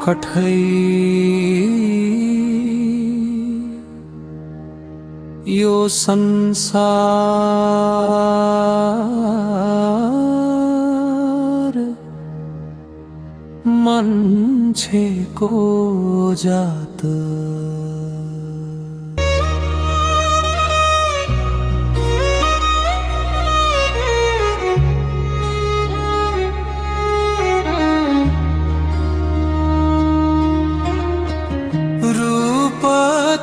कठै यो संसार मान्छेको जात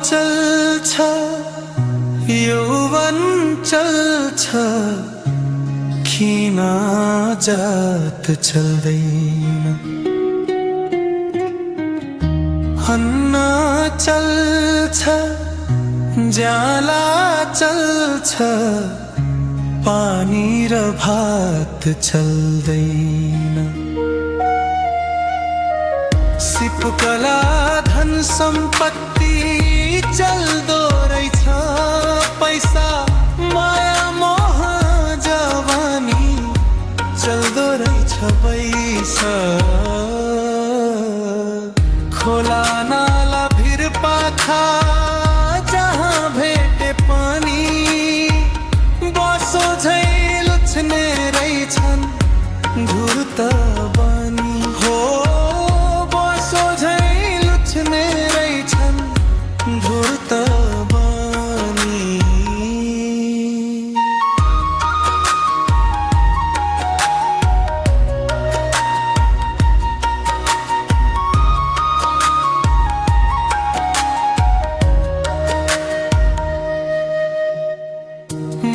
चल्छ यौवन चल्छ किन जात चल्दैन अन्न चल्छ ज्याला चल्छ पानी र भात चल्दैन सिपकला धन सम्पत्ति चल्दो रहेछ पैसा माया मोह जवानी चल्दो रहेछ पैसा खोला नाला भिर पाखा जहाँ भेटे पानी बसो झै लुच्ने रहेछन् धुर्त बानी हो बसो झै लुच्ने रहेछन् धुर्त बानी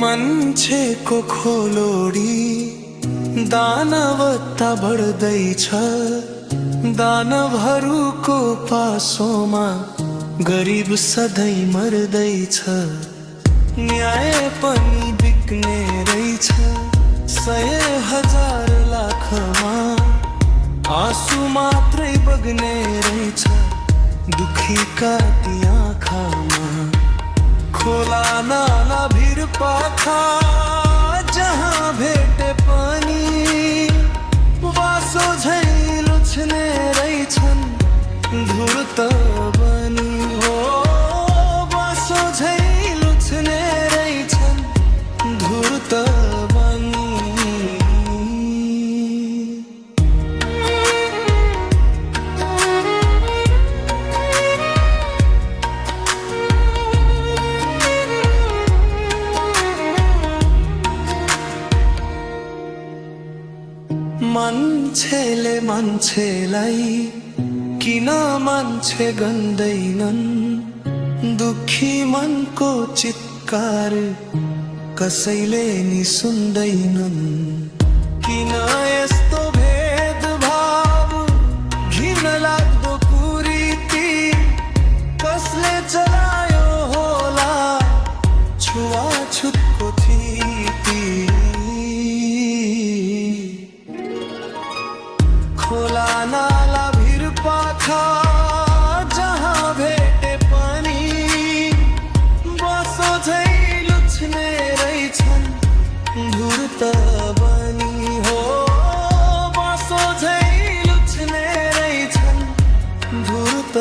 मान्छेको खोलोडी दानवता बढ्दैछ दानवहरूको पासोमा गरिब सधैँ मर्दैछ न्याय पनि बिक्ने रहेछ 100,000 लाखमा आँसु मात्रै बग्ने रहेछ दुखीका ती आँखामा खोला नाला भिर पाखा जहाँ भेटे पानी बासो झै लुच्ने रहेछन् धुर्त बानी हो बासो झै लुच्ने रहेछन् धुर्त बानी मान्छेले मान्छेलाई किन मान्छे गन्दैनन् दुखी मनको चित्कार कसैले नि सुन्दैनन् किन यस्तो भेदभाव घिन लाग्दो कुरीति कसले चलायो होला छुवाछुतको थिति खोला नाला भिर पाखा जहाँ भेटे पानी बसो झै लुच्ने रहेछन् धुर्त बानी हो बसो झै लुच्ने रहेछन् धुर्त